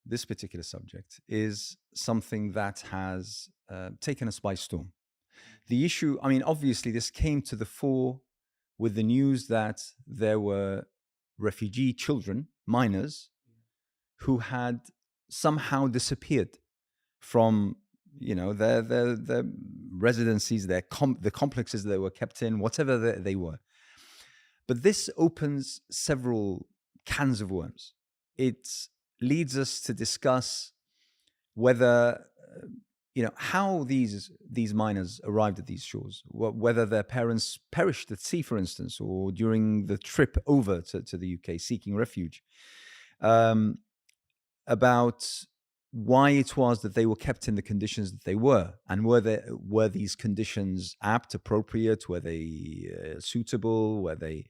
this particular subject is something that has taken us by storm. The issue, I mean, obviously, this came to the fore with the news that there were refugee children, minors, who had somehow disappeared from, their residencies, the complexes they were kept in, whatever they were. But this opens several cans of worms. It leads us to discuss whether, how these minors arrived at these shores, whether their parents perished at sea, for instance, or during the trip over to the UK seeking refuge, about why it was that they were kept in the conditions that they were, and were these conditions apt, appropriate, were they suitable, were they,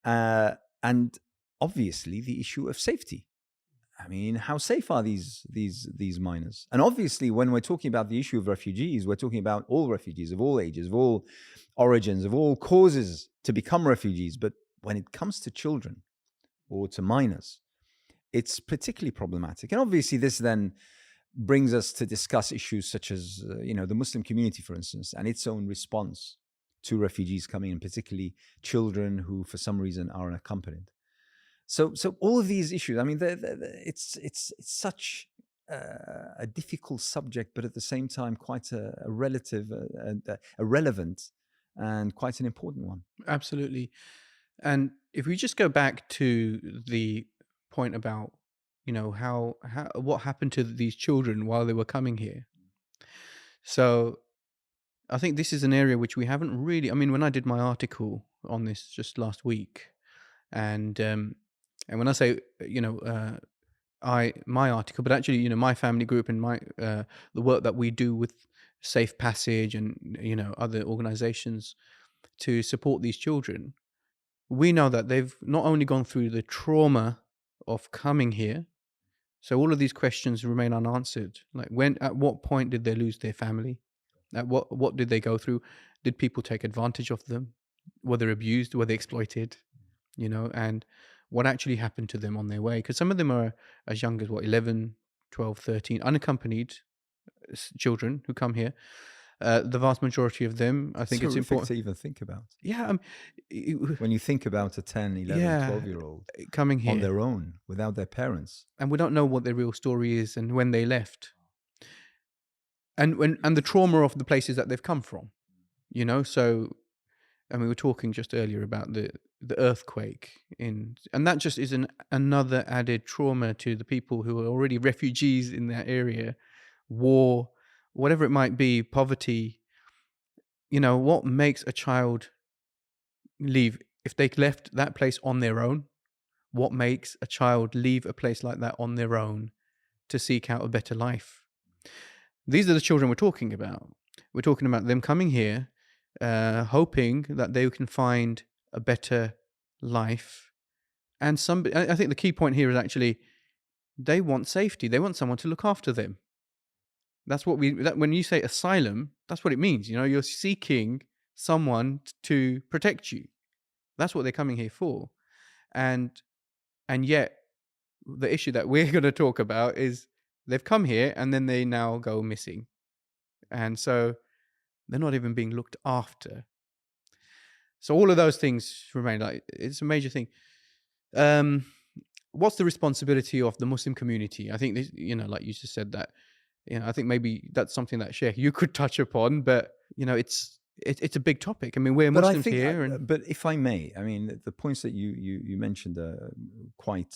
and obviously the issue of safety. I mean, how safe are these minors? And obviously, when we're talking about the issue of refugees, we're talking about all refugees of all ages, of all origins, of all causes to become refugees. But when it comes to children or to minors, it's particularly problematic. And obviously, this then brings us to discuss issues such as, the Muslim community, for instance, and its own response to refugees coming in, particularly children who, for some reason, are unaccompanied. So all of these issues, I mean, it's such a difficult subject, but at the same time, quite a relevant and quite an important one. Absolutely. And if we just go back to the point about, how what happened to these children while they were coming here. So I think this is an area which we haven't really, I mean, when I did my article on this just last week, and when I say, my article, but actually, my family group and my the work that we do with Safe Passage and other organizations to support these children, we know that they've not only gone through the trauma of coming here, so all of these questions remain unanswered. Like, at what point did they lose their family? At what did they go through? Did people take advantage of them? Were they abused? Were they exploited? And what actually happened to them on their way? Because some of them are as young as 11, 12, 13, unaccompanied children who come here. The vast majority of them, I think it's important to even think about. Yeah. When you think about a 10, 11, 12-year-old coming here on their own without their parents. And we don't know what their real story is and when they left. And the trauma of the places that they've come from. So I mean, we were talking just earlier about the earthquake and that just is another added trauma to the people who are already refugees in that area, war, whatever it might be, poverty. What makes a child leave if they left that place on their own? What makes a child leave a place like that on their own to seek out a better life? These are the children we're talking about. We're talking about them coming here, hoping that they can find a better life. And I think the key point here is actually they want safety. They want someone to look after them. That's what when you say asylum, that's what it means. You're seeking someone to protect you. That's what they're coming here for. And yet the issue that we're going to talk about is they've come here and then they now go missing. And so they're not even being looked after. So all of those things remain. Like, it's a major thing. What's the responsibility of the Muslim community? I think this, like you just said that, I think maybe that's something that Sheikh, you could touch upon, but it's a big topic. I mean, we're Muslims here. But if I may, I mean, the points that you mentioned are quite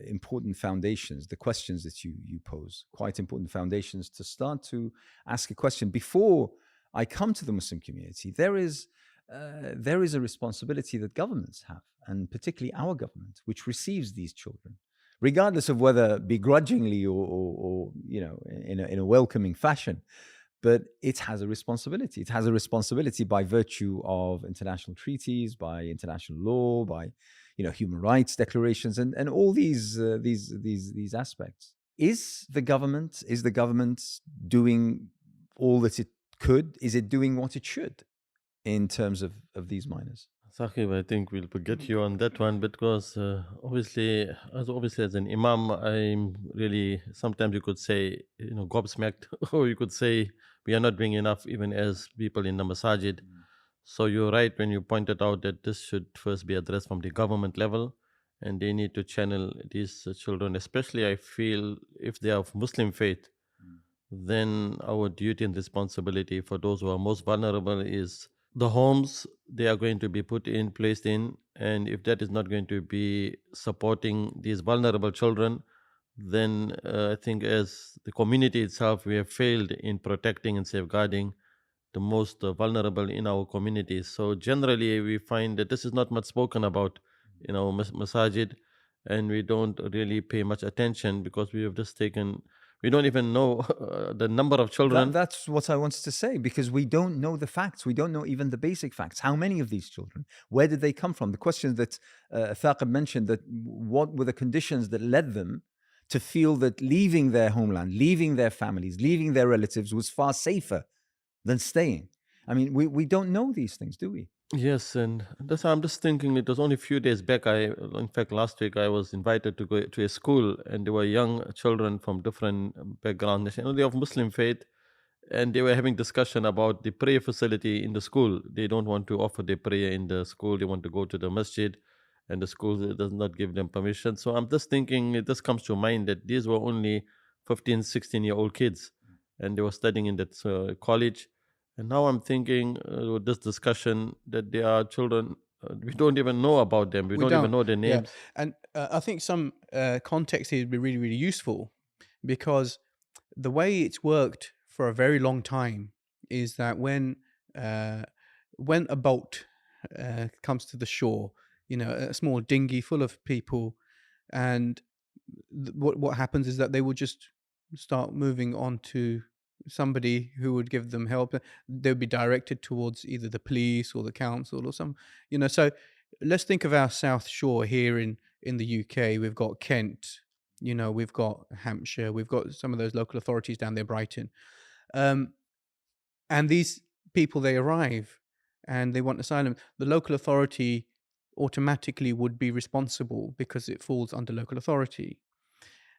important foundations. The questions that you pose, quite important foundations to start to ask a question. Before I come to the Muslim community, there is a responsibility that governments have, and particularly our government, which receives these children, regardless of whether begrudgingly or in a welcoming fashion. But it has a responsibility. It has a responsibility by virtue of international treaties, by international law, by human rights declarations, and all these aspects. Is the government doing all that it could? Is it doing what it should in terms of these minors? Saqib, I think we'll get you on that one because obviously as an imam, I'm really sometimes you could say gobsmacked, or you could say we are not doing enough even as people in the masajid. So you're right when you pointed out that this should first be addressed from the government level, and they need to channel these children, especially I feel if they are of Muslim faith, then our duty and responsibility for those who are most vulnerable is the homes they are going to be placed in, and if that is not going to be supporting these vulnerable children, then I think as the community itself we have failed in protecting and safeguarding the most vulnerable in our communities. So generally we find that this is not much spoken about in our masajid, and we don't really pay much attention because we have just taken, we don't even know the number of children. That's what I wanted to say, because we don't know the facts. We don't know even the basic facts. How many of these children? Where did they come from? The question that Thaqib mentioned, that what were the conditions that led them to feel that leaving their homeland, leaving their families, leaving their relatives was far safer than staying? I mean, we don't know these things, do we? Yes, and that's I'm just thinking. It was only a few days back. In fact, last week I was invited to go to a school, and there were young children from different backgrounds, they of Muslim faith, and they were having discussion about the prayer facility in the school. They don't want to offer their prayer in the school. They want to go to the masjid, and the school does not give them permission. So I'm just thinking, it just comes to mind that these were only 15, 16-year-old kids, and they were studying in that college. And now I'm thinking with this discussion that there are children, we don't even know about them. We don't even know their Yeah, names. and I think some context here would be really, really useful, because the way it's worked for a very long time is that when a boat comes to the shore, a small dinghy full of people, and what happens is that they will just start moving on to somebody who would give them help. They'll be directed towards either the police or the council or some, so let's think of our South Shore here in the UK. We've got Kent, we've got Hampshire, we've got some of those local authorities down there, Brighton. And these people, they arrive and they want asylum. The local authority automatically would be responsible because it falls under local authority.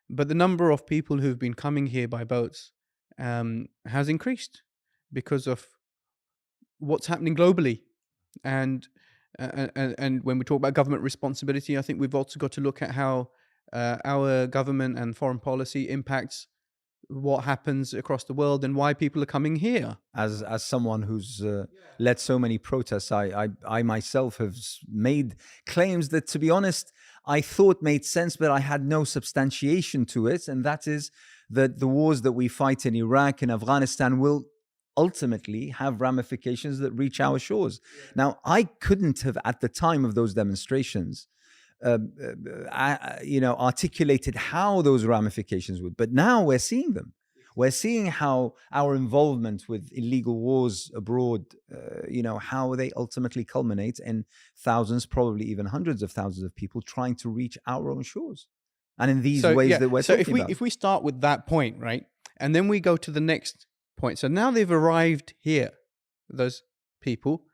But the number of people who've been coming here by boats has increased because of what's happening globally. And when we talk about government responsibility, I think we've also got to look at how our government and foreign policy impacts what happens across the world and why people are coming here. As someone who's led so many protests, I myself have made claims that, to be honest, I thought made sense, but I had no substantiation to it. And that is that the wars that we fight in Iraq and Afghanistan will ultimately have ramifications that reach our shores. Now, I couldn't have, at the time of those demonstrations, articulated how those ramifications would. But now we're seeing them. We're seeing how our involvement with illegal wars abroad, how they ultimately culminate in thousands, probably even hundreds of thousands of people trying to reach our own shores. And in these ways that we're talking about. If we start with that point, right, and then we go to the next point. So now they've arrived here, those people,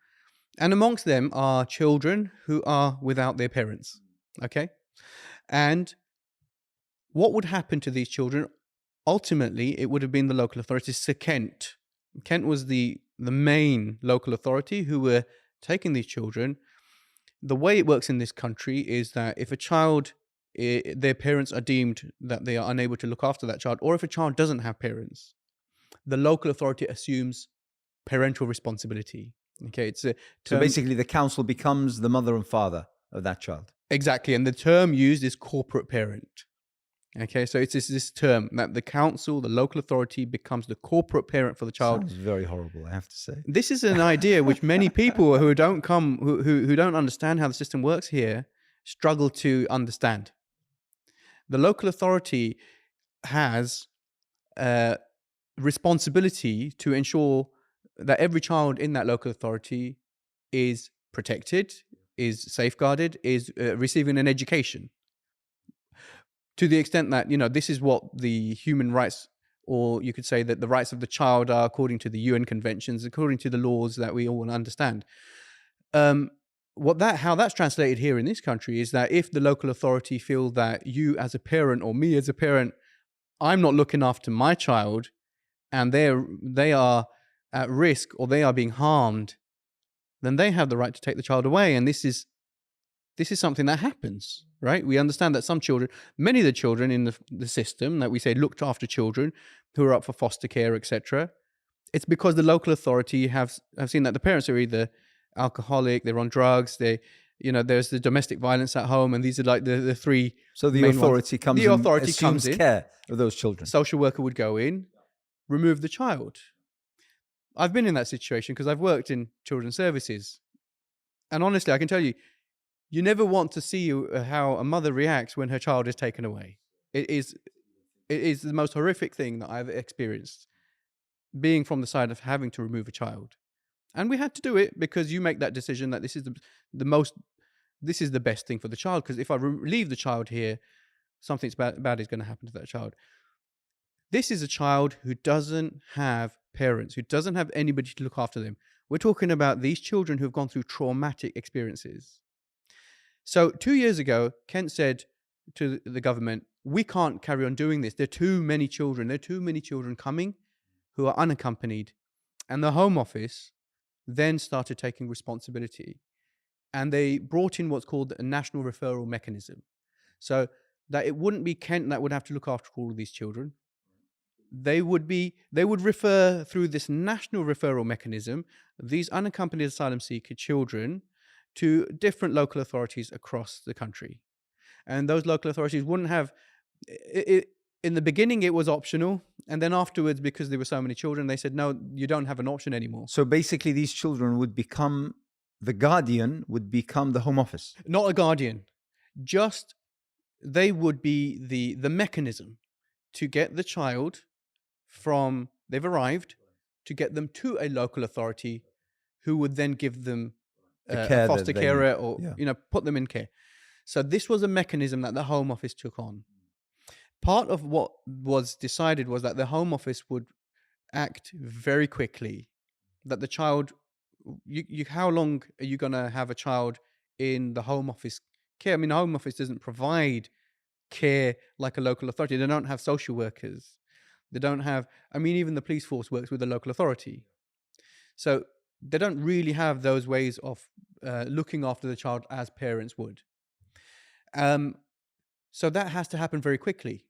and amongst them are children who are without their parents. Okay. And what would happen to these children? Ultimately, it would have been the local authorities. So Kent was the main local authority who were taking these children. The way it works in this country is that if a child, their parents are deemed that they are unable to look after that child, or if a child doesn't have parents, the local authority assumes parental responsibility. Okay, it's a term. So basically the council becomes the mother and father of that child. Exactly, and the term used is corporate parent. Okay, so it's this term that the council, the local authority, becomes the corporate parent for the child. Sounds very horrible, I have to say. This is an idea which many people who don't understand how the system works here struggle to understand. The local authority has a responsibility to ensure that every child in that local authority is protected, is safeguarded, is receiving an education. To the extent that, this is what the human rights, or you could say that the rights of the child are according to the UN conventions, according to the laws that we all understand. how that's translated here in this country is that if the local authority feel that you as a parent or me as a parent, I'm not looking after my child, and they are at risk or they are being harmed, then they have the right to take the child away. And this is something that happens, right? We understand that some children, many of the children in the system that we say looked after children who are up for foster care, etc., it's because the local authority have seen that the parents are either alcoholic, they're on drugs, there's the domestic violence at home, and these are like the three. So the main authority ones. comes The and authority assumes comes in. care of those children. Social worker would go in, remove the child. I've been in that situation because I've worked in children's services, and honestly, I can tell you, you never want to see how a mother reacts when her child is taken away. It is the most horrific thing that I've experienced, being from the side of having to remove a child. And we had to do it because you make that decision that this is this is the best thing for the child, because if I leave the child here, something bad is going to happen to that child. This is a child who doesn't have parents, who doesn't have anybody to look after them. We're talking about these children who have gone through traumatic experiences. So 2 years ago, Kent said to the government, we can't carry on doing this. There are too many children. There are too many children coming who are unaccompanied. And the Home Office then started taking responsibility. And they brought in what's called a national referral mechanism. So that it wouldn't be Kent that would have to look after all of these children. They would refer through this national referral mechanism these unaccompanied asylum seeker children to different local authorities across the country. And those local authorities wouldn't have it. In the beginning, it was optional. And then afterwards, because there were so many children, they said, no, you don't have an option anymore. So basically, these children would become, the guardian would become the Home Office. Not a guardian. Just they would be the mechanism to get the child from they've arrived, to get them to a local authority who would then give them a foster carer or put them in care. So this was a mechanism that the Home Office took on. Part of what was decided was that the Home Office would act very quickly. That the child, how long are you going to have a child in the Home Office care? I mean, the Home Office doesn't provide care like a local authority. They don't have social workers. They don't have, even the police force works with the local authority. So they don't really have those ways of looking after the child as parents would. So that has to happen very quickly.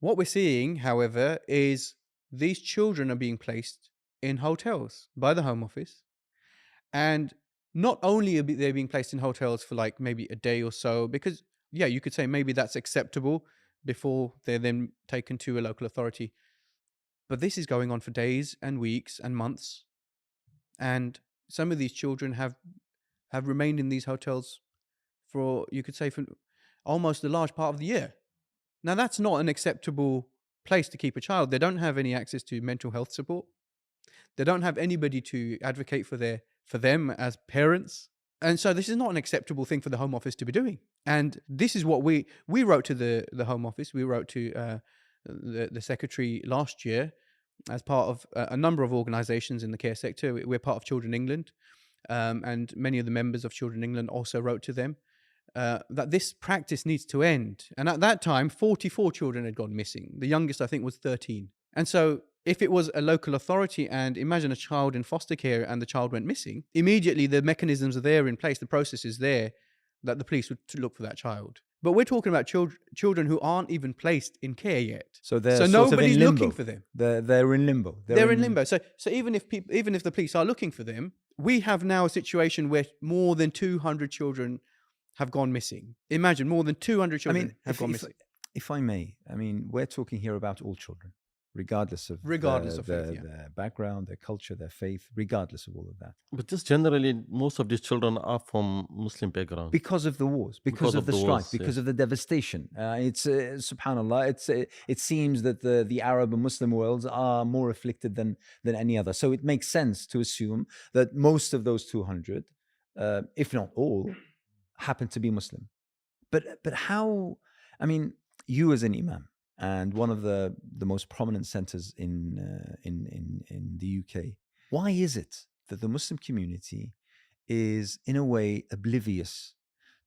What we're seeing, however, is these children are being placed in hotels by the Home Office. And not only are they being placed in hotels for like maybe a day or so, because, you could say maybe that's acceptable before they're then taken to a local authority. But this is going on for days and weeks and months. And some of these children have remained in these hotels for, you could say, for almost a large part of the year. Now, that's not an acceptable place to keep a child. They don't have any access to mental health support. They don't have anybody to advocate for them as parents. And so this is not an acceptable thing for the Home Office to be doing. And this is what we wrote to the Home Office. We wrote to the Secretary last year as part of a number of organisations in the care sector. We're part of Children England, and many of the members of Children England also wrote to them that this practice needs to end. And at that time, 44 children had gone missing. The youngest, I think, was 13. And so if it was a local authority, and imagine a child in foster care and the child went missing, immediately the mechanisms are there in place, the process is there that the police would look for that child. But we're talking about children who aren't even placed in care yet. So they're nobody's in limbo. looking for them. They're in limbo. They're in limbo. So even if the police are looking for them, we have now a situation where more than 200 children have gone missing. Imagine more than 200 children have gone missing. If I may, we're talking here about all children, regardless of their background, their culture, their faith, regardless of all of that. But just generally, most of these children are from Muslim background. Because of the wars, because of the strife, because of the devastation. It's subhanAllah, it seems that the Arab and Muslim worlds are more afflicted than any other. So it makes sense to assume that most of those 200, if not all, happen to be Muslim. But how, you as an imam, and one of the most prominent centers in the UK, why is it that the Muslim community is in a way oblivious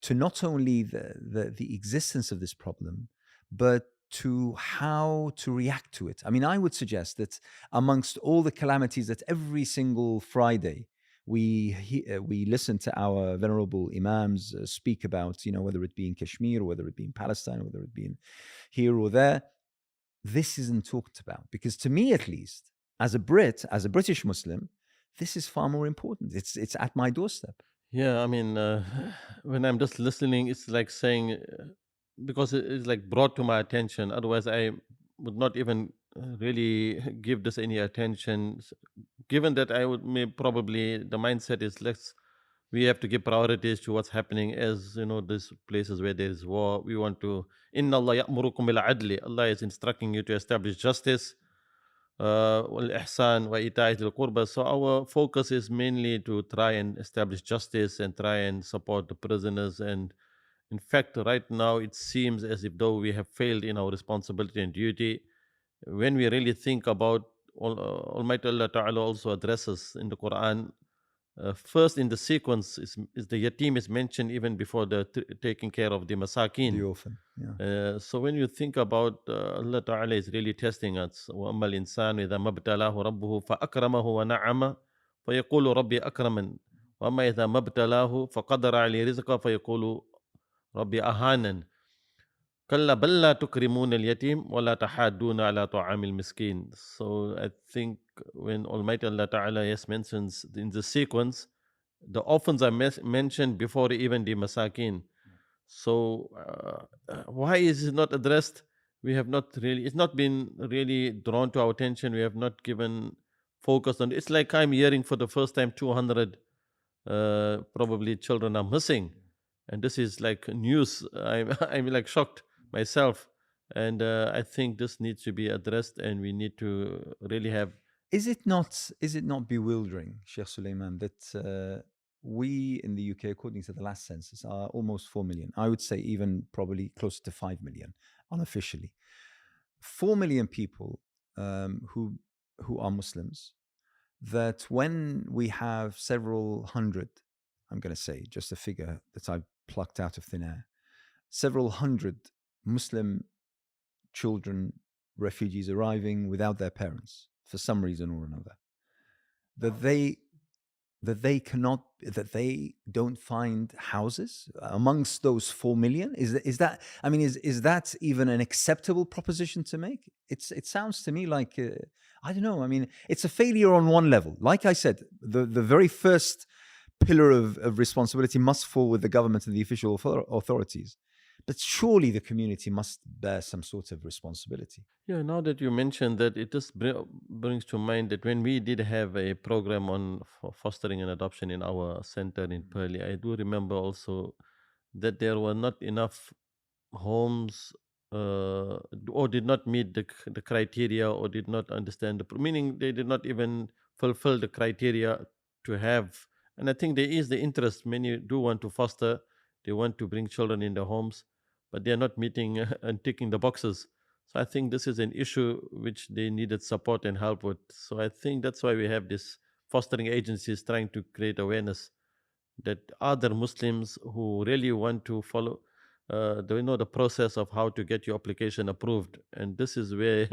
to not only the existence of this problem, but to how to react to it. I mean, I would suggest that amongst all the calamities that every single Friday we listen to our venerable imams speak about, whether it be in Kashmir, or whether it be in Palestine, or whether it be in here or there, this isn't talked about. Because to me, at least, as a Brit, as a British Muslim, this is far more important. It's at my doorstep. Yeah, I mean, when I'm just listening, it's like saying, because it's like brought to my attention. Otherwise, I would not even really give this any attention. Given that I would may probably the mindset is we have to give priorities to what's happening, as these places where there is war. We want to. Inna Allah ya'murukum bil adli. Allah is instructing you to establish justice. والإحسان وإيتاء ذي القربى. So our focus is mainly to try and establish justice and try and support the prisoners. And in fact, right now it seems as if though we have failed in our responsibility and duty. When we really think about Almighty Allah Ta'ala also addresses in the Quran. First in the sequence is the yatim is mentioned even before the taking care of the masakin. The orphan. Yeah. So when you think about Allah Ta'ala is really testing us. وَأَمَّا الْإِنسَانُ إِذَا مَبْتَلَاهُ رَبُّهُ فَأَكْرَمَهُ وَنَعَمَ فَيَقُولُ رَبِّي أَكْرَمَنِ وَأَمَّا إِذَا مَبْتَلَاهُ فَقَدَرَ عَلَيْهِ رِزْقَهُ فَيَقُولُ رَبِّي أَهَانَنِ كَلَّا بَل لَّا تُكْرِمُونَ الْيَتِيمَ وَلَا تَحَاضُّونَ عَلَى طَعَامِ الْمِسْكِينِ. So I think when Almighty Allah Ta'ala mentions in the sequence, the orphans are mentioned before even the masakin. So why is it not addressed? We have not really, it's not been really drawn to our attention. We have not given focus on it. It's like I'm hearing for the first time 200 probably children are missing. And this is like news. I'm like shocked myself. And I think this needs to be addressed, and we need to really have. Is it not bewildering, Sheikh Suleiman, that we in the UK, according to the last census, are almost 4 million? I would say even probably closer to 5 million unofficially. 4 million people who are Muslims, that when we have several hundred, I'm going to say just a figure that I've plucked out of thin air, several hundred Muslim children, refugees arriving without their parents for some reason or another, that they don't find houses amongst those 4 million. Is that even an acceptable proposition to make? It sounds to me like I don't know. I mean, it's a failure on one level. Like I said, the very first pillar of responsibility must fall with the government and the official authorities. But surely the community must bear some sort of responsibility. Yeah, now that you mentioned that, it just brings to mind that when we did have a program on fostering and adoption in our center in Purley, I do remember also that there were not enough homes or did not meet the criteria, or did not understand meaning they did not even fulfill the criteria to have. And I think there is the interest. Many do want to foster, they want to bring children in their homes, but they are not meeting and ticking the boxes. So I think this is an issue which they needed support and help with. So I think that's why we have this fostering agencies trying to create awareness that other Muslims who really want to follow the process of how to get your application approved. And this is where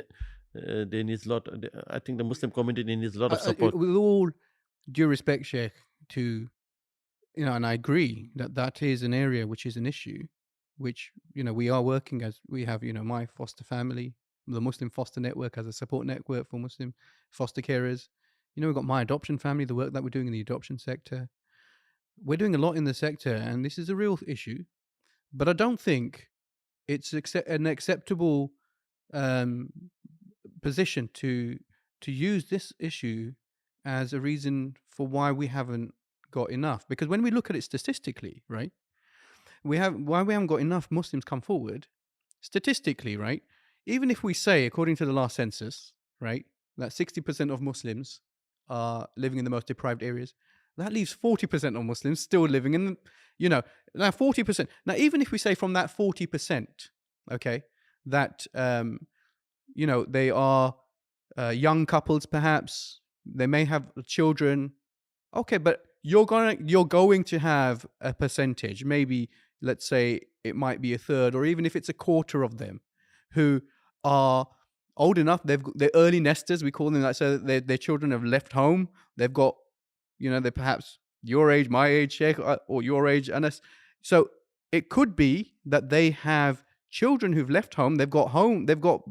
they need a lot. I think the Muslim community needs a lot of support. With all due respect, Sheikh, to and I agree that is an area which is an issue, which we are working as we have my foster family, the Muslim Foster Network as a support network for Muslim foster carers. We've got my adoption family, the work that we're doing in the adoption sector. We're doing a lot in the sector, and this is a real issue. But I don't think it's an acceptable position to use this issue as a reason for why we haven't got enough. Because when we look at it statistically, right, why we haven't got enough Muslims come forward statistically, right? Even if we say, according to the last census, right, that 60% of Muslims are living in the most deprived areas, that leaves 40% of Muslims still living in, now 40%. Now, even if we say from that 40%, okay, that, they are young couples, perhaps, they may have children. Okay, but you're going to have a percentage, maybe let's say it might be a third, or even if it's a quarter of them, who are old enough. They're early nesters, we call them that. So their children have left home. They've got, they're perhaps your age, my age, Sheikh, or your age, Anas. So it could be that they have children who've left home. They've got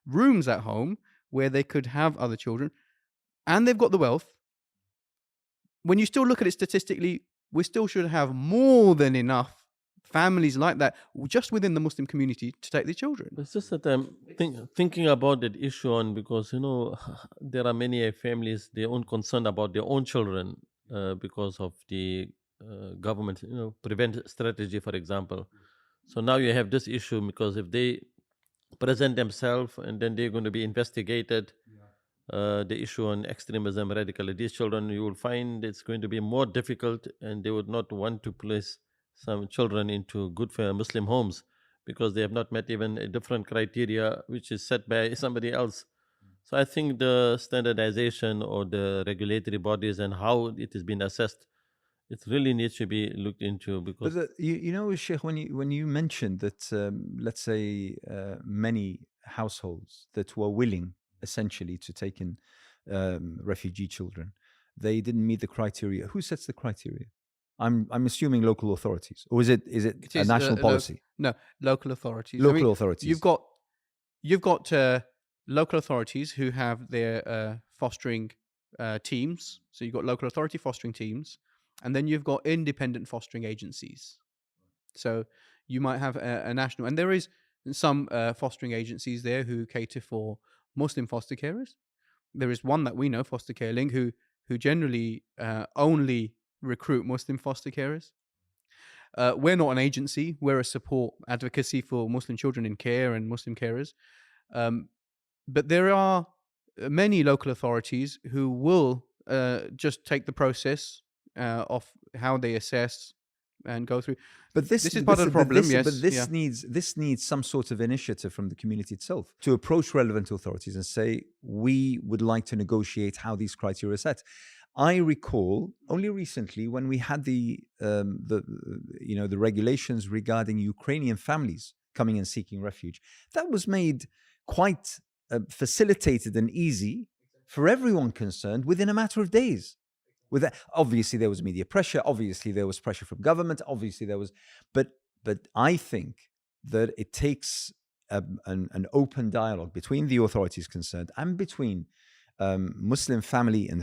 rooms at home where they could have other children, and they've got the wealth. When you still look at it statistically, we still should have more than enough families like that just within the Muslim community to take their children. It's just that I'm thinking about that issue on, because there are many families, they own concern about their own children because of the government prevent strategy, for example. So now you have this issue, because if they present themselves and then they're going to be investigated, the issue on extremism, radicalism, these children, you will find it's going to be more difficult, and they would not want to place some children into good Muslim homes, because they have not met even a different criteria which is set by somebody else. So I think the standardization or the regulatory bodies and how it has been assessed, it really needs to be looked into. Because Sheikh, when you mentioned that, let's say many households that were willing essentially to take in refugee children, they didn't meet the criteria. Who sets the criteria? I'm assuming local authorities, or is it a national policy? No, local authorities. Local authorities. You've got local authorities who have their fostering teams. So you've got local authority fostering teams, and then you've got independent fostering agencies. So you might have a national, and there is some fostering agencies there who cater for Muslim foster carers. There is one that we know, Foster Care Link, who generally only recruit Muslim foster carers. We're not an agency. We're a support advocacy for Muslim children in care and Muslim carers. But there are many local authorities who will just take the process of how they assess and go through. But this is part of the problem. But this needs some sort of initiative from the community itself to approach relevant authorities and say, we would like to negotiate how these criteria are set. I recall only recently when we had the regulations regarding Ukrainian families coming and seeking refuge. That was made quite facilitated and easy for everyone concerned within a matter of days. With that, obviously there was media pressure. Obviously there was pressure from government. Obviously there was, but I think that it takes an open dialogue between the authorities concerned and between Muslim families and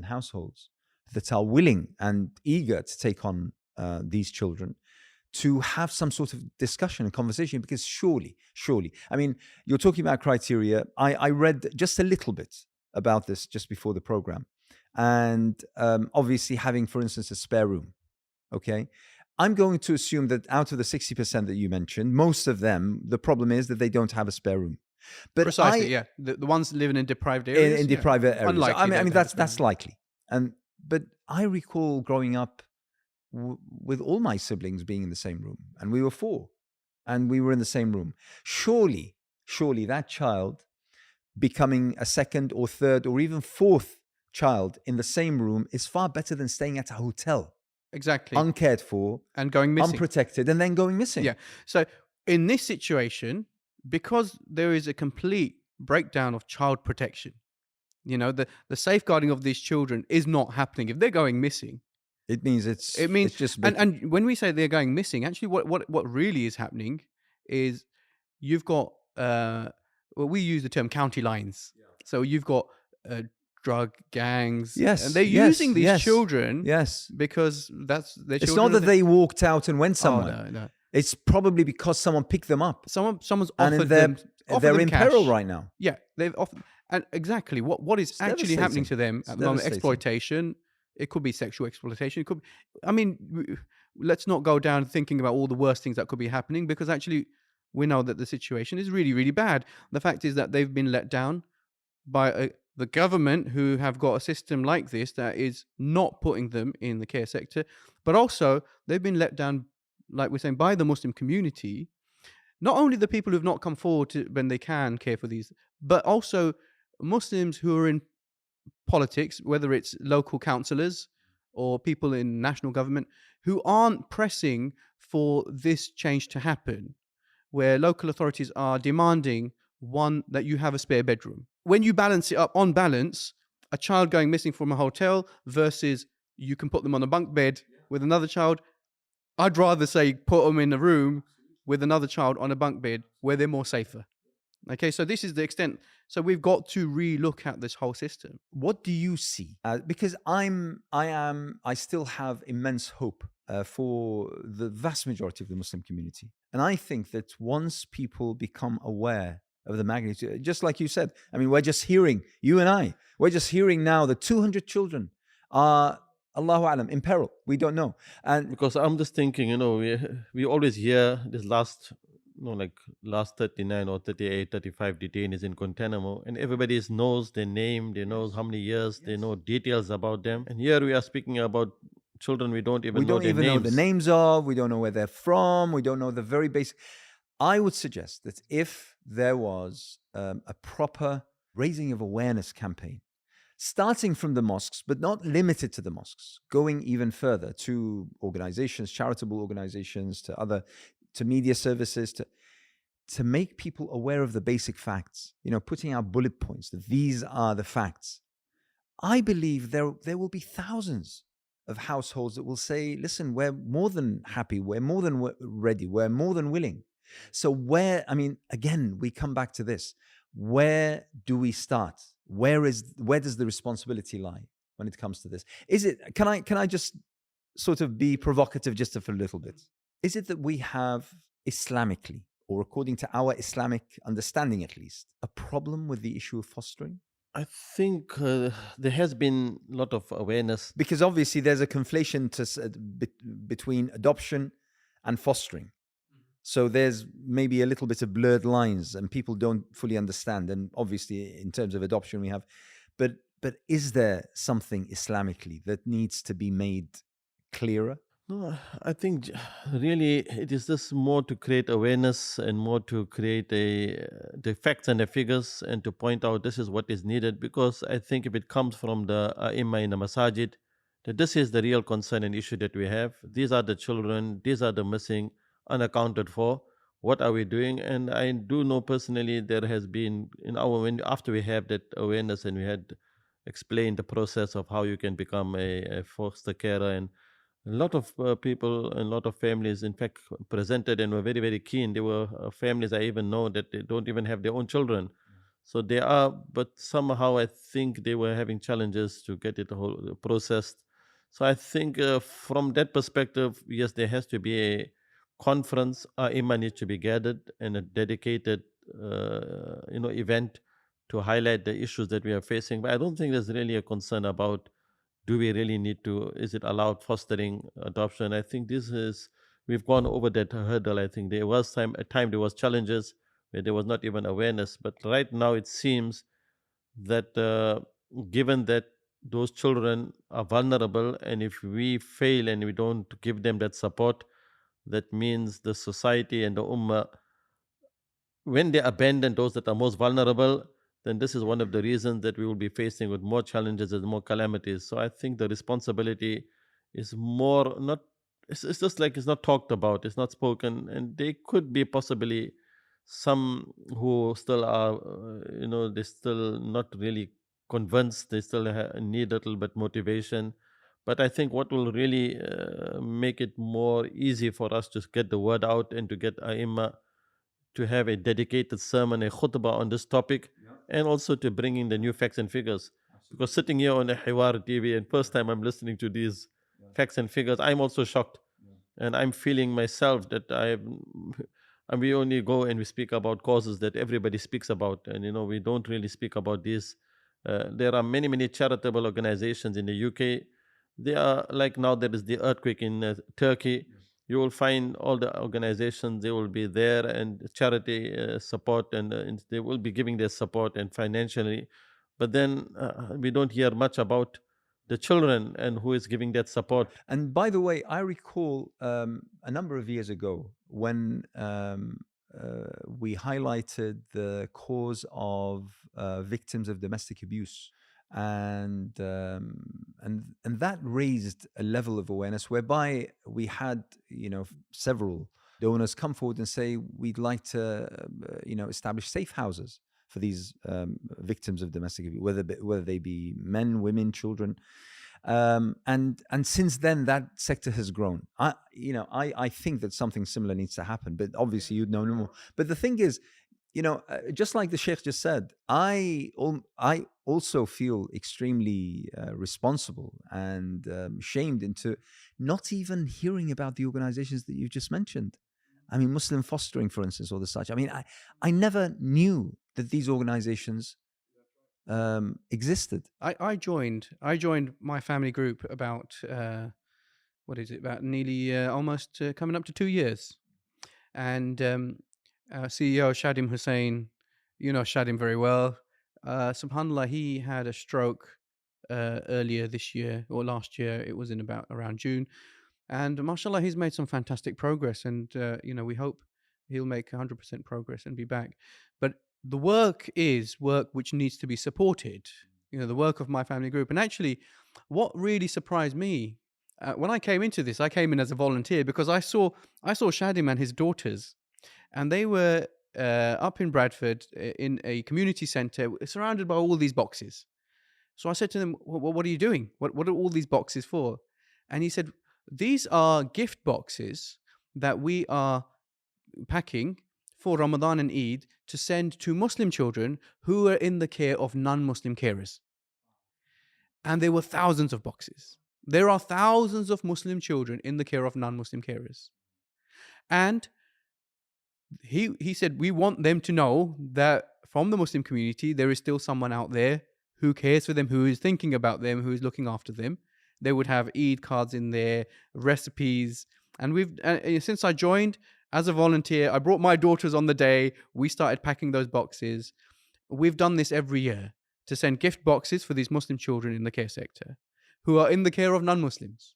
households that are willing and eager to take on these children, to have some sort of discussion and conversation. Because surely, I mean, you're talking about criteria. I read just a little bit about this just before the program, and obviously having, for instance, a spare room. Okay, I'm going to assume that out of the 60% that you mentioned, most of them, the problem is that they don't have a spare room. But precisely, the ones living in deprived areas, in deprived areas. Unlikely, I mean that's likely. But I recall growing up with all my siblings being in the same room, and we were 4, and we were in the same room. Surely that child becoming a second or third or even fourth child in the same room is far better than staying at a hotel. Exactly. Uncared for and going missing. Unprotected and then going missing. Yeah. So in this situation, because there is a complete breakdown of child protection, the safeguarding of these children is not happening. If they're going missing, it means it's just and when we say they're going missing, actually what really is happening is you've got we use the term county lines. Yeah. So you've got drug gangs, and they're using these children because that's their children. It's not that they walked out and went somewhere. No. It's probably because someone picked them up. Someone's offered them. They're in cash. peril right now. Yeah, they've offered. And exactly what is actually happening to them at the moment? Exploitation. It could be sexual exploitation. It could. Let's not go down thinking about all the worst things that could be happening, because actually we know that the situation is really, really bad. The fact is that they've been let down by the government, who have got a system like this that is not putting them in the care sector, but also they've been let down, like we're saying, by the Muslim community. Not only the people who've not come forward to, when they can care for these, but also Muslims who are in politics, whether it's local councillors or people in national government who aren't pressing for this change to happen, where local authorities are demanding that you have a spare bedroom. When you balance it up, on balance, a child going missing from a hotel versus you can put them on a bunk bed with another child, I'd rather say put them in a room with another child on a bunk bed where they're more safer. Okay, so this is the extent. So we've got to re-look at this whole system. What do you see? Because I still have immense hope for the vast majority of the Muslim community. And I think that once people become aware of the magnitude, just like you said, I mean, we're just hearing, you and I, we're just hearing now that 200 children are, Allahu Alam, in peril. We don't know. And Because I'm just thinking, we always hear this last 39 or 38, 35 detainees in Guantanamo, and everybody knows their name, they know how many years, they know details about them. And here we are speaking about children we don't even know their names. know the names of, we don't know where they're from, we don't know the very basic. I would suggest that if there was a proper raising of awareness campaign, starting from the mosques, but not limited to the mosques, going even further to organizations, charitable organizations, to media services, to make people aware of the basic facts, putting out bullet points that these are the facts. I believe there will be thousands of households that will say, listen, we're more than happy, we're more than ready, we're more than willing. So again, we come back to this. Where do we start? Where does the responsibility lie when it comes to this? Can I just sort of be provocative just for a little bit? Is it that we have Islamically, or according to our Islamic understanding at least, a problem with the issue of fostering? I think there has been a lot of awareness. Because obviously there's a conflation between adoption and fostering. So there's maybe a little bit of blurred lines and people don't fully understand. And obviously in terms of adoption we have, but is there something Islamically that needs to be made clearer? No, I think really it is just more to create awareness and more to create the facts and the figures and to point out this is what is needed, because I think if it comes from the Imam in the Masajid, that this is the real concern and issue that we have. These are the children, these are the missing, unaccounted for. What are we doing? And I do know personally there has been after we have that awareness and we had explained the process of how you can become a foster carer, and a lot of people and a lot of families, in fact, presented and were very, very keen. There were families I even know that they don't even have their own children. So they are, but somehow I think they were having challenges to get it whole processed. So I think from that perspective, yes, there has to be a conference. Imam needs to be gathered and a dedicated, event to highlight the issues that we are facing. But I don't think there's really a concern about do we really need to, is it allowed fostering adoption? I think we've gone over that hurdle. I think there was a time there was challenges where there was not even awareness. But right now it seems that given that those children are vulnerable, and if we fail and we don't give them that support, that means the society and the ummah, when they abandon those that are most vulnerable, then this is one of the reasons that we will be facing with more challenges and more calamities. So I think the responsibility is more not, it's just like it's not talked about, it's not spoken, and they could be possibly some who still are, they're still not really convinced, they still need a little bit motivation. But I think what will really make it more easy for us to get the word out and to get Aimma to have a dedicated sermon, a khutbah on this topic, and also to bring in the new facts and figures. Because sitting here on a Hiwar TV and first time I'm listening to these facts and figures, I'm also shocked. And I'm feeling myself that and we only go and we speak about causes that everybody speaks about. And, we don't really speak about this. There are many, many charitable organizations in the UK. They are like now there is the earthquake in Turkey. You will find all the organizations, they will be there, and charity support, and they will be giving their support and financially. But then we don't hear much about the children and who is giving that support. And by the way, I recall a number of years ago when we highlighted the cause of victims of domestic abuse. and that raised a level of awareness whereby we had, several donors come forward and say, we'd like to, establish safe houses for these victims of domestic abuse, whether they be men, women, children. And since then, that sector has grown. I think that something similar needs to happen, but obviously you'd know no more. But the thing is, just like the Sheikh just said, I also feel extremely responsible and shamed into not even hearing about the organizations that you just mentioned. I mean, Muslim Fostering, for instance, or the such. I mean, I never knew that these organizations existed. I joined my family group about about nearly almost coming up to 2 years, and our CEO Shadim Hussein, Shadim very well. Subhanallah, he had a stroke earlier this year or last year. It was in around June, and mashallah, he's made some fantastic progress, and we hope he'll make 100% progress and be back. But the work is work which needs to be supported. The work of my family group. And actually, what really surprised me when I came into this, I came in as a volunteer because I saw Shadim and his daughters, and they were up in Bradford in a community centre, surrounded by all these boxes. So I said to them, "What are you doing? What are all these boxes for?" And he said, "These are gift boxes that we are packing for Ramadan and Eid to send to Muslim children who are in the care of non-Muslim carers." And there were thousands of boxes. There are thousands of Muslim children in the care of non-Muslim carers. And he said, we want them to know that from the Muslim community, there is still someone out there who cares for them, who is thinking about them, who is looking after them. They would have Eid cards in there, recipes. And since I joined as a volunteer, I brought my daughters on the day. We started packing those boxes. We've done this every year to send gift boxes for these Muslim children in the care sector who are in the care of non-Muslims.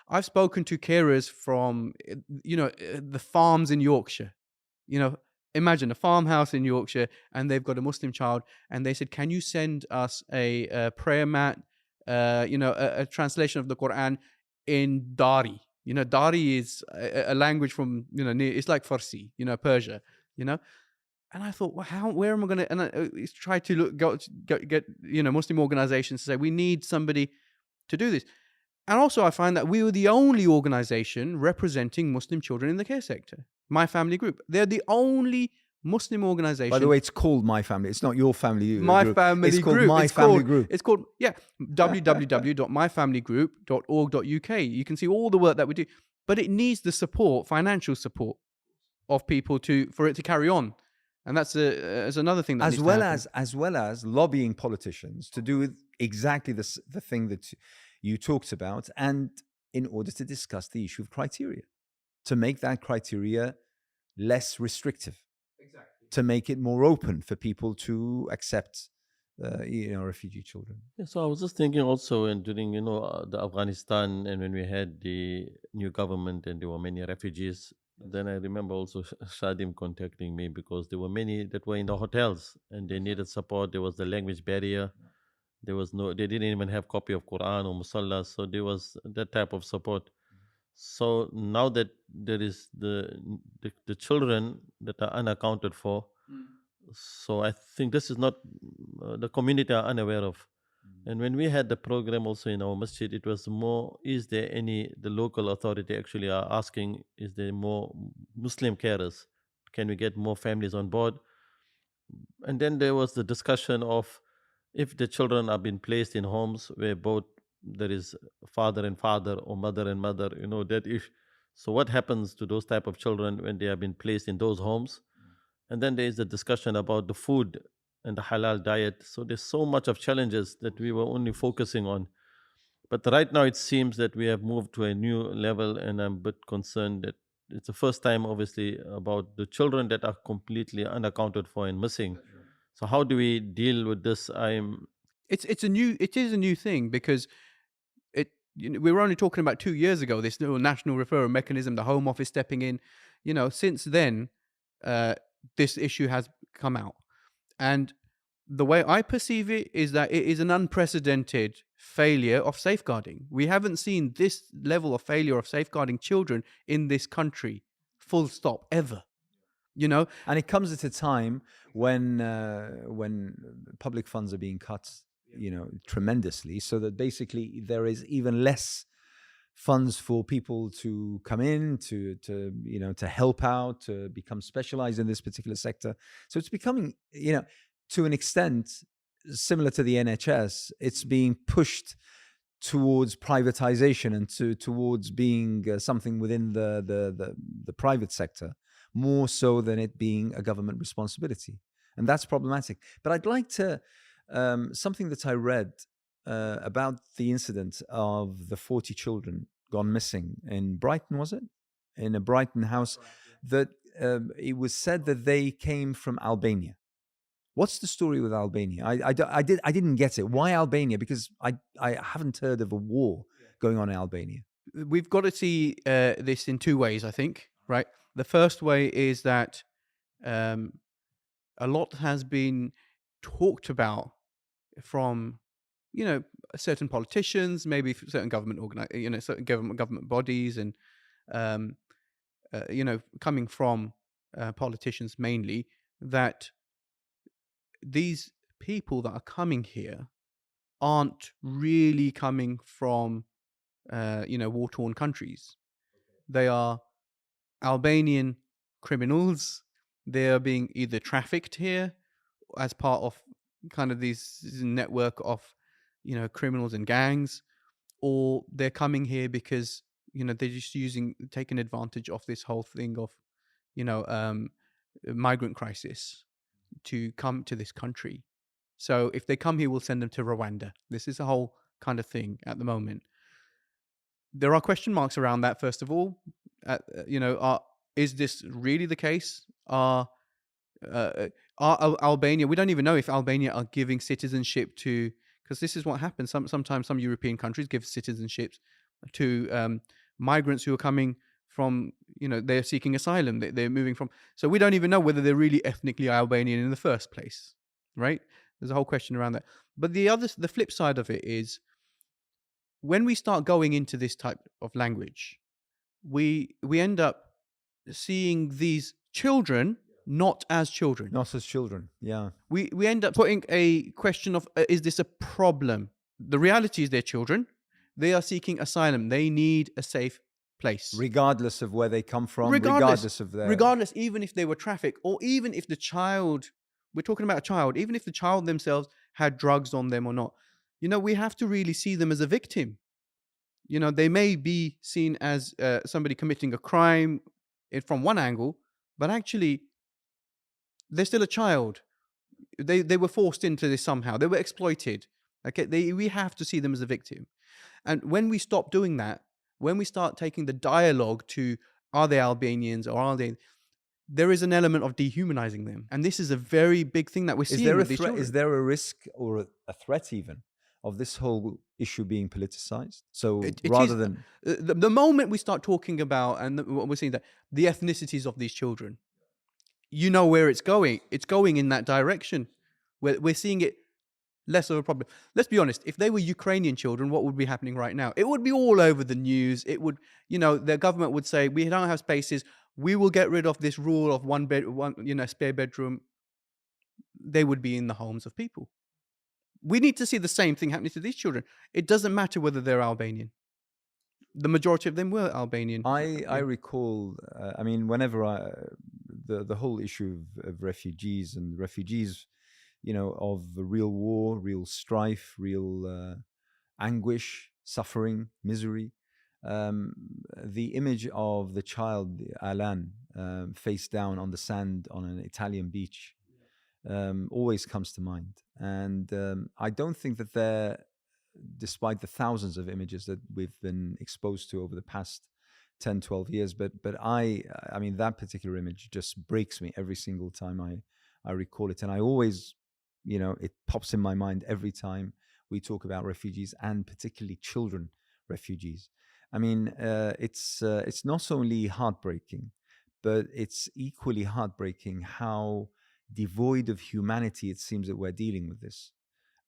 I've spoken to carers from, the farms in Yorkshire. Imagine a farmhouse in Yorkshire, and they've got a Muslim child, and they said, "Can you send us a prayer mat, a translation of the Quran in Dari?" Dari is a language from, it's like Farsi, Persia, And I thought, well, where am I going to? And I tried to get Muslim organizations to say, we need somebody to do this. And also, I find that we were the only organization representing Muslim children in the care sector. My family group. They're the only Muslim organization. By the way, it's called My Family. It's not your family My group. Family it's Group. Called My Family Group. It's called, www.myfamilygroup.org.uk. You can see all the work that we do. But it needs the support, financial support of people for it to carry on. And that's another thing that as well as lobbying politicians to do with exactly the thing that you talked about, and in order to discuss the issue of criteria, to make that criteria less restrictive, to make it more open for people to accept, refugee children. Yeah, so I was just thinking also, and during the Afghanistan, and when we had the new government and there were many refugees, then I remember also Shadim contacting me because there were many that were in the hotels and they needed support. There was the language barrier. They didn't even have copy of Quran or Musalla, so there was that type of support. So now that there is the children that are unaccounted for, so I think this is not the community are unaware of. And when we had the program also in our masjid, it was more, the local authority actually are asking, is there more Muslim carers? Can we get more families on board? And then there was the discussion of if the children are being placed in homes where both there is father and father or mother and mother, that if, so what happens to those type of children when they have been placed in those homes? And then there is the discussion about the food and the halal diet. So there's so much of challenges that we were only focusing on. But right now it seems that we have moved to a new level, and I'm a bit concerned that it's the first time, obviously, about the children that are completely unaccounted for and missing. So how do we deal with this? It is a new thing because we were only talking about 2 years ago, this new national referral mechanism, the Home Office stepping in. Since then, this issue has come out. And the way I perceive it is that it is an unprecedented failure of safeguarding. We haven't seen this level of failure of safeguarding children in this country, full stop, ever. You know, And it comes at a time when public funds are being cut, tremendously, so that basically there is even less funds for people to come in to help out, to become specialized in this particular sector. So it's becoming, to an extent similar to the NHS. It's being pushed towards privatization and towards being something within the private sector, more so than it being a government responsibility. And that's problematic. But I'd like to, something that I read about the incident of the 40 children gone missing in Brighton, was it? In a Brighton house, that it was said that they came from Albania. What's the story with Albania? I didn't get it. Why Albania? Because I haven't heard of a war going on in Albania. we've got to see this in two ways, I think, right? The first way is that a lot has been talked about from, certain politicians, maybe certain government certain government bodies, and coming from politicians mainly, that these people that are coming here aren't really coming from war-torn countries. They are Albanian criminals. They are being either trafficked here as part of kind of this network of criminals and gangs, or they're coming here because they're just taking advantage of this whole thing of migrant crisis to come to this country. So if they come here, we'll send them to Rwanda. This is a whole kind of thing at the moment. There are question marks around that. First of all, is this really the case? Are Albania? We don't even know if Albania are giving citizenship to, because this is what happens. Sometimes some European countries give citizenships to migrants who are coming from, they're seeking asylum. They're moving from. So we don't even know whether they're really ethnically Albanian in the first place, right? There's a whole question around that. But the flip side of it is, when we start going into this type of language, we end up seeing these children not as children. Not as children, yeah. We end up putting a question of, is this a problem? The reality is they're children. They are seeking asylum. They need a safe place. Regardless of where they come from, regardless of their... Regardless, even if they were trafficked, or even if the child, we're talking about a child, even if the child themselves had drugs on them or not, we have to really see them as a victim. They may be seen as somebody committing a crime from one angle, but actually they're still a child. They were forced into this somehow. They were exploited. Okay, we have to see them as a victim. And when we stop doing that, when we start taking the dialogue to, are they Albanians or are they, there is an element of dehumanizing them. And this is a very big thing that we're seeing with these children. Is there a risk or a threat even of this whole issue being politicized? So rather than... The moment we start talking about, and what we're seeing, that the ethnicities of these children, where it's going. It's going in that direction. We're seeing it less of a problem. Let's be honest. If they were Ukrainian children, what would be happening right now? It would be all over the news. It would, the government would say, we don't have spaces. We will get rid of this rule of one spare bedroom. They would be in the homes of people. We need to see the same thing happening to these children. It doesn't matter whether they're Albanian. The majority of them were Albanian. I recall, whenever the whole issue of refugees and refugees, of the real war, real strife, real anguish, suffering, misery. The image of the child, Alan, face down on the sand on an Italian beach, always comes to mind. And I don't think that there, despite the thousands of images that we've been exposed to over the past 10, 12 years, but I mean, that particular image just breaks me every single time I recall it. And I always, it pops in my mind every time we talk about refugees, and particularly children refugees. I mean, it's not only heartbreaking, but it's equally heartbreaking how devoid of humanity it seems that we're dealing with this.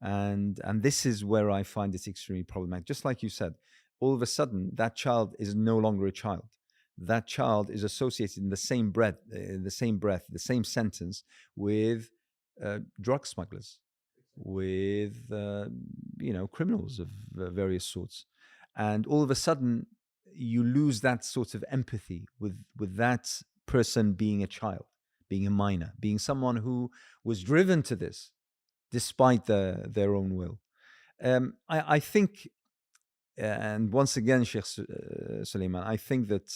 And this is where I find it extremely problematic. Just like you said, all of a sudden that child is no longer a child. That child is associated in the same breath, the same sentence with drug smugglers, with criminals of various sorts, and all of a sudden you lose that sort of empathy with that person being a child, being a minor, being someone who was driven to this despite their own will. I think, and once again, Sheikh Suleiman, I think that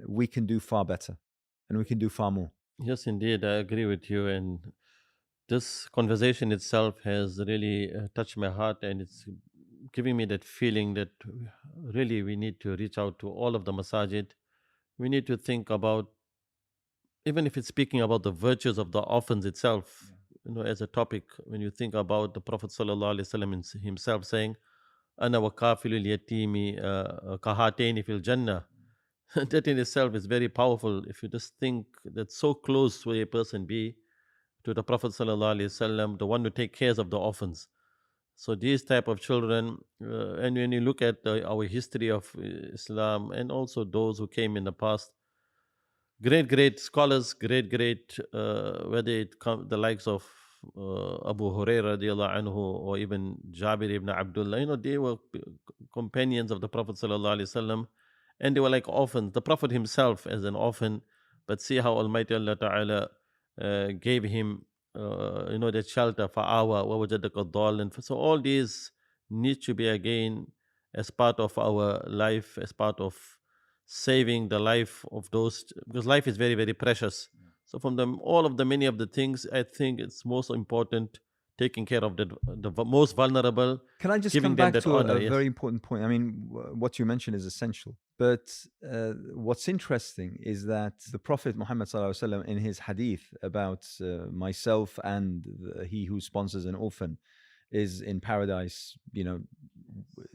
we can do far better and we can do far more. Yes, indeed, I agree with you. And this conversation itself has really touched my heart, and it's giving me that feeling that really we need to reach out to all of the masajid. We need to think about, even if it's speaking about the virtues of the orphans itself, as a topic, when you think about the Prophet sallallahu alaihi wasallam himself saying, "Ana wa kafilul yatimi kahataini fil jannah." That in itself is very powerful. If you just think that so close will a person be to the Prophet sallallahu alaihi wasallam, the one who take care of the orphans. So these type of children, and when you look at our history of Islam, and also those who came in the past, great scholars, great whether it come the likes of Abu Huraira radiallahu anhu, or even Jabir ibn Abdullah, they were companions of the Prophet sallallahu alaihi wasallam, and they were like orphans. The Prophet himself as an orphan, but see how Almighty Allah Ta'ala gave him that shelter for our wawajadaka dhalin. So all these need to be again as part of our life, as part of saving the life of those, because life is very precious. So from all of the many of the things, I think it's most important taking care of the most vulnerable. Can I just giving come them back that to honor, a yes. very important point? I mean, what you mentioned is essential. But what's interesting is that the Prophet Muhammad sallallahu alaihi wasallam, in his hadith about myself and he who sponsors an orphan is in paradise,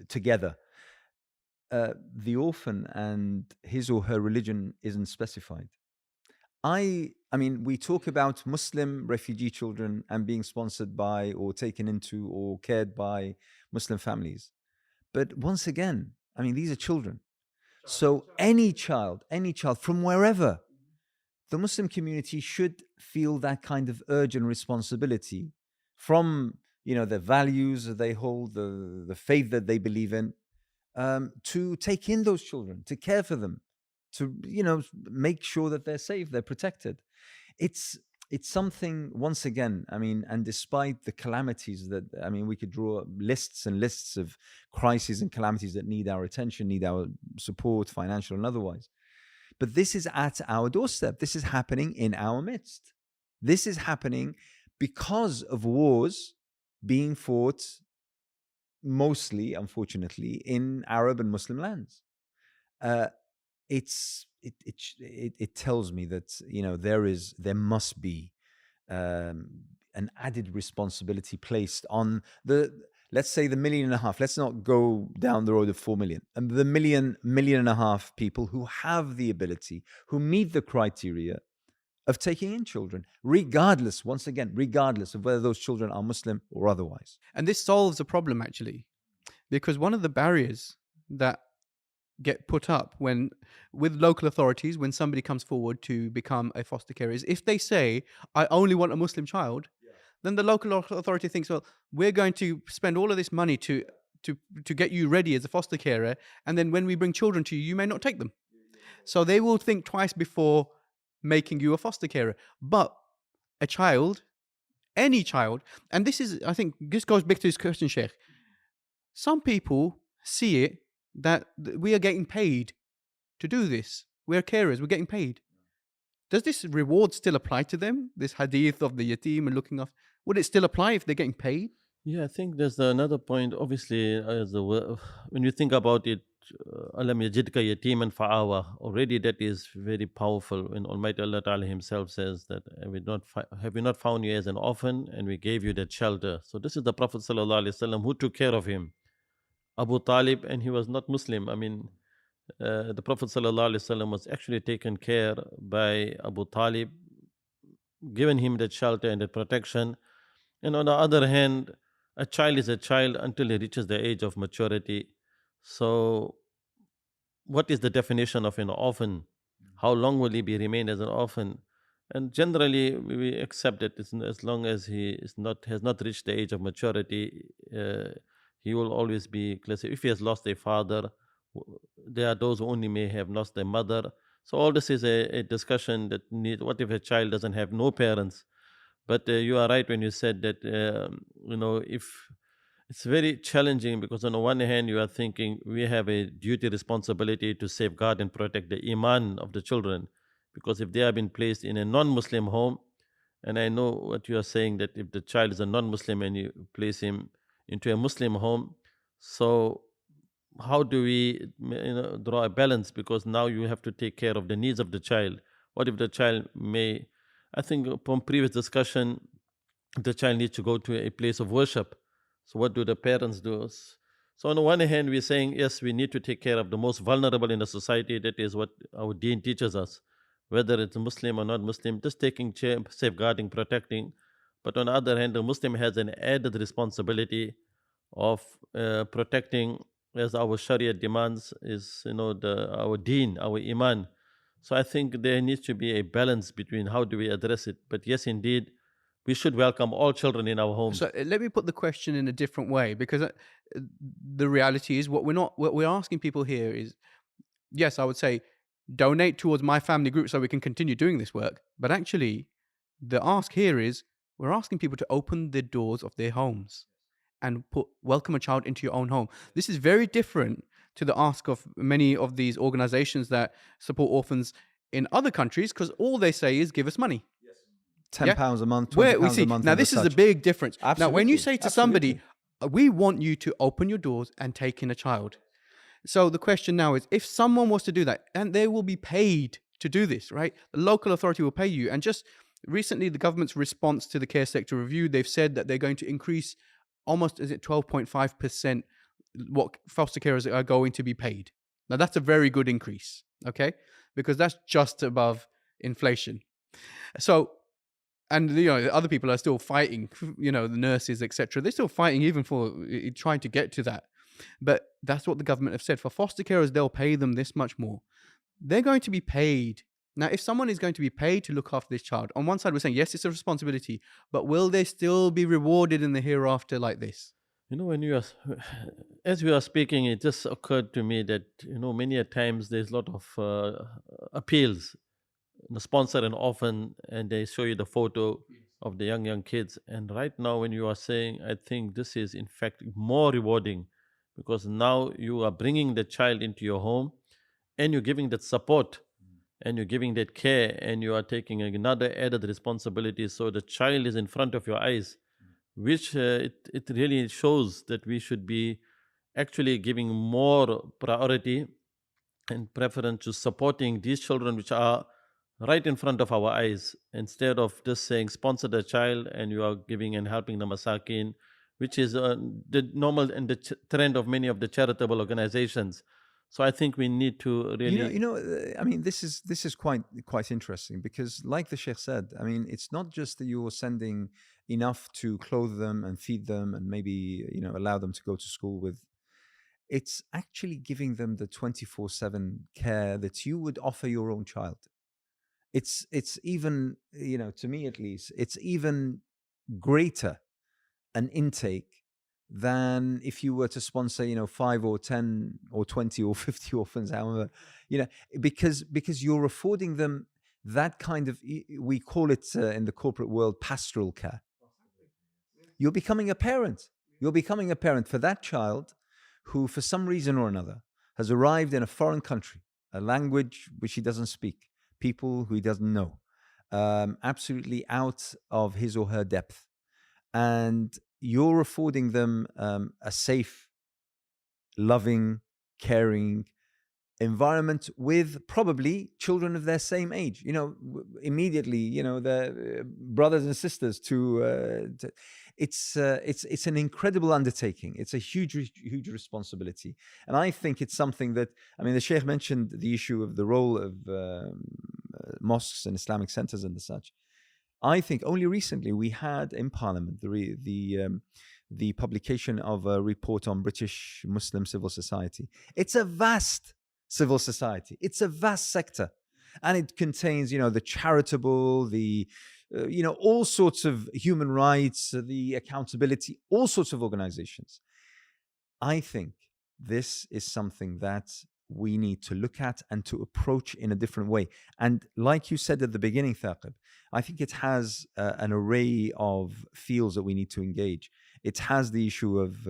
together. The orphan and his or her religion isn't specified. I mean, we talk about Muslim refugee children and being sponsored by or taken into or cared by Muslim families. But once again, I mean, these are children. So any child from wherever, the Muslim community should feel that kind of urge and responsibility from, the values that they hold, the faith that they believe in, to take in those children, to care for them, to make sure that they're safe, they're protected. It's something, once again, I mean, and despite the calamities that, I mean, we could draw lists and lists of crises and calamities that need our attention, need our support, financial and otherwise. But this is at our doorstep. This is happening in our midst. This is happening because of wars being fought mostly, unfortunately, in Arab and Muslim lands. It tells me that there must be an added responsibility placed on let's say the 1.5 million. Let's not go down the road of 4 million, and the 1.5 million people who have the ability, who meet the criteria of taking in children, regardless of whether those children are Muslim or otherwise. And this solves a problem, actually, because one of the barriers that get put up with local authorities when somebody comes forward to become a foster carer is if they say, I only want a Muslim child, then the local authority thinks, well, we're going to spend all of this money to get you ready as a foster carer, and then when we bring children to you, you may not take them. So they will think twice before making you a foster carer. But a child, any child, and this is, I think, this goes back to this question, Sheikh. Some people see it that we are getting paid to do this. We're carers, we're getting paid. Does this reward still apply to them? This hadith of the yatim and looking after, would it still apply if they're getting paid? Yeah, I think there's another point. Obviously, when you think about it, Alam yajidka yatiman fa'awa, already that is very powerful. When Almighty Allah Ta'ala himself says that have we not found you as an orphan and we gave you that shelter. So this is the Prophet Sallallahu Alaihi Wasallam who took care of him. Abu Talib, and he was not Muslim. I mean, the Prophet Sallallahu Alaihi Wasallam was actually taken care by Abu Talib given him that shelter and that protection. And on the other hand, a child is a child until he reaches the age of maturity. So, what is the definition of an orphan? How long will he be remain as an orphan? And generally, we accept that as long as he has not reached the age of maturity, he will always be. Let's say, if he has lost a father, there are those who only may have lost their mother. So all this is a discussion that need. What if a child doesn't have no parents? But you are right when you said that if it's very challenging, because on the one hand you are thinking we have a duty responsibility to safeguard and protect the iman of the children, because if they have been placed in a non-Muslim home, and I know what you are saying, that if the child is a non-Muslim and you place him into a Muslim home, so how do we draw a balance, because now you have to take care of the needs of the child. What if the child may, I think from previous discussion, the child needs to go to a place of worship. So what do the parents do? So on the one hand, we're saying, yes, we need to take care of the most vulnerable in the society. That is what our deen teaches us, whether it's Muslim or not Muslim, just taking care, safeguarding, protecting. But on the other hand, the Muslim has an added responsibility of protecting, as our Sharia demands, is our deen, our iman. So I think there needs to be a balance between how do we address it. But yes, indeed, we should welcome all children in our homes. So let me put the question in a different way, because the reality is what we're asking people here is, yes, I would say donate towards my family group so we can continue doing this work. But actually, the ask here is we're asking people to open the doors of their homes and welcome a child into your own home. This is very different to the ask of many of these organizations that support orphans in other countries, because all they say is give us money. £10 a month, £20 a month. Now, this is the big difference. Absolutely. Now, when you say to somebody, we want you to open your doors and take in a child. So the question now is, if someone was to do that, and they will be paid to do this, right? The local authority will pay you. And just recently, the government's response to the care sector review, they've said that they're going to increase almost, is it 12.5% what foster carers are going to be paid. Now, that's a very good increase, okay? Because that's just above inflation. So, and the other people are still fighting, the nurses, etc. They're still fighting even for trying to get to that. But that's what the government have said. For foster carers, they'll pay them this much more. They're going to be paid. Now, if someone is going to be paid to look after this child, on one side we're saying, yes, it's a responsibility, but will they still be rewarded in the hereafter like this? As we are speaking, it just occurred to me that, many a times there's a lot of appeals. Sponsor an orphan, and they show you the photo of the young kids. And right now, when you are saying, I think this is in fact more rewarding, because now you are bringing the child into your home, and you're giving that support, and you're giving that care, and you are taking another added responsibility. So the child is in front of your eyes, which it really shows that we should be actually giving more priority and preference to supporting these children, which are right in front of our eyes, instead of just saying sponsor the child and you are giving and helping the masakin, which is the normal and the trend of many of the charitable organizations. So I think we need to really, I mean, this is quite interesting, because, like the Sheikh said, I mean, it's not just that you're sending enough to clothe them and feed them and maybe allow them to go to school with. It's actually giving them the 24/7 care that you would offer your own child. It's even, to me at least, it's even greater an intake than if you were to sponsor 5 or 10 or 20 or 50 orphans, however, because you're affording them that kind of, we call it in the corporate world, pastoral care. You're becoming a parent. You're becoming a parent for that child who, for some reason or another, has arrived in a foreign country, a language which he doesn't speak, people who he doesn't know, absolutely out of his or her depth. And you're affording them a safe, loving, caring environment with probably children of their same age. Immediately, their brothers and sisters. It's an incredible undertaking. It's a huge responsibility, and I think it's something that, the Sheikh mentioned the issue of the role of mosques and Islamic centers and such. I think only recently we had in Parliament the publication of a report on British Muslim civil society. It's a vast civil society. It's a vast sector, and it contains, the charitable, the all sorts of human rights, the accountability, all sorts of organizations. I think this is something that we need to look at and to approach in a different way. And like you said at the beginning, Thaqib, I think it has an array of fields that we need to engage. It has the issue of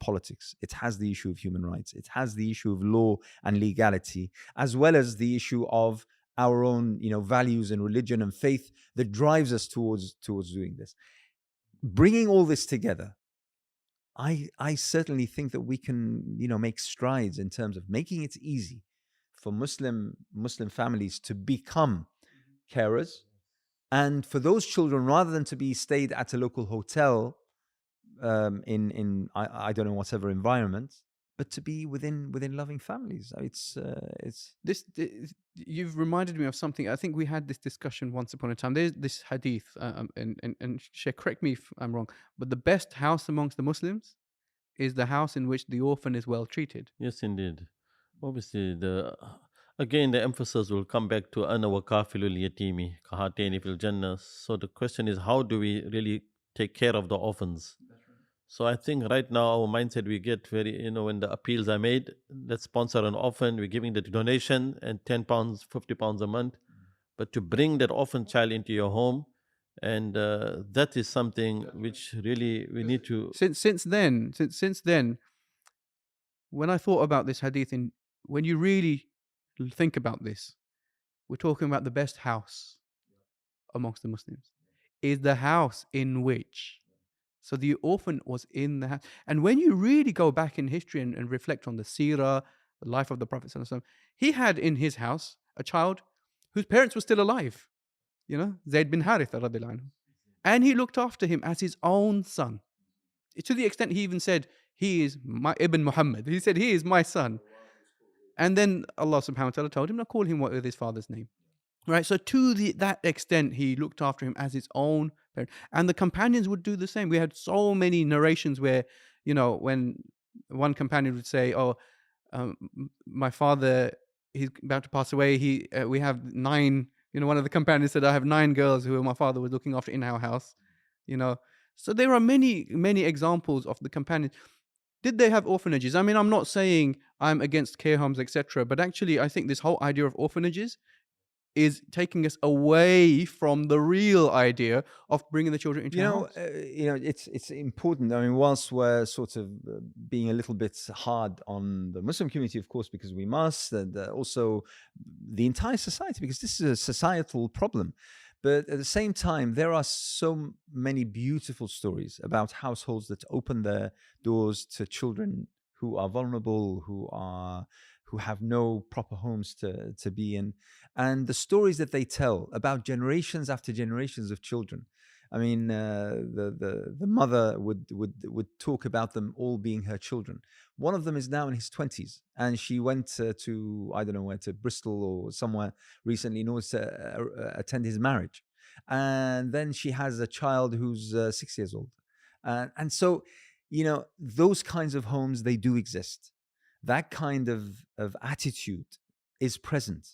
politics. It has the issue of human rights. It has the issue of law and legality, as well as the issue of our own, values and religion and faith that drives us towards doing this. Bringing all this together, I certainly think that we can, make strides in terms of making it easy for Muslim families to become carers, and for those children, rather than to be stayed at a local hotel in I don't know whatever environment, but to be within loving families. It's This you've reminded me of something. I think we had this discussion once upon a time. There's this hadith, and Sheikh, correct me if I'm wrong, but the best house amongst the Muslims is the house in which the orphan is well treated. Yes, indeed. Obviously, again the emphasis will come back to ana wa kafilul yatimi kahatayni fil jannah. So the question is, how do we really take care of the orphans? So I think right now our mindset, we get very, when the appeals are made, let's sponsor an orphan, we're giving the donation and £10, £50 a month. But to bring that orphan child into your home, and that is something which really we need to. Since then, when I thought about this hadith, when you really think about this, we're talking about the best house amongst the Muslims is the house in which. So the orphan was in the house. And when you really go back in history and reflect on the seerah, the life of the Prophet ﷺ, he had in his house a child whose parents were still alive, Zayd bin Haritha radiallahu anhu. And he looked after him as his own son. To the extent he even said, he is my Ibn Muhammad. He said, he is my son. And then Allah subhanahu wa ta'ala told him to call him with his father's name. Right, so to that extent, he looked after him as his own parent. And the companions would do the same. We had so many narrations where, when one companion would say, my father, he's about to pass away. We have 9, one of the companions said, I have 9 girls who my father was looking after in our house, So there are many, many examples of the companions. Did they have orphanages? I mean, I'm not saying I'm against care homes, etc. But actually, I think this whole idea of orphanages is taking us away from the real idea of bringing the children into our house. It's important. I mean, whilst we're sort of being a little bit hard on the Muslim community, of course, because we must, and also the entire society, because this is a societal problem. But at the same time, there are so many beautiful stories about households that open their doors to children who are vulnerable, who have no proper homes to be in, and the stories that they tell about generations after generations of children. I mean, the mother would talk about them all being her children. One of them is now in his 20s, and she went to I don't know where, to Bristol or somewhere recently in order to attend his marriage, and then she has a child who's 6 years old, and so those kinds of homes, they do exist. That kind of attitude is present.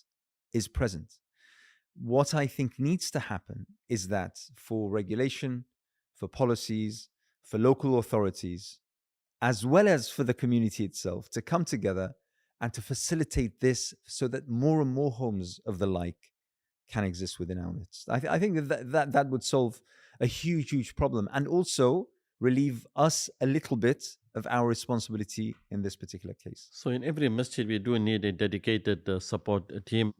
What I think needs to happen is that for regulation, for policies, for local authorities, as well as for the community itself, to come together and to facilitate this so that more and more homes of the like can exist within our midst. I think that would solve a huge problem, and also relieve us a little bit of our responsibility in this particular case. So in every masjid, we do need a dedicated support team.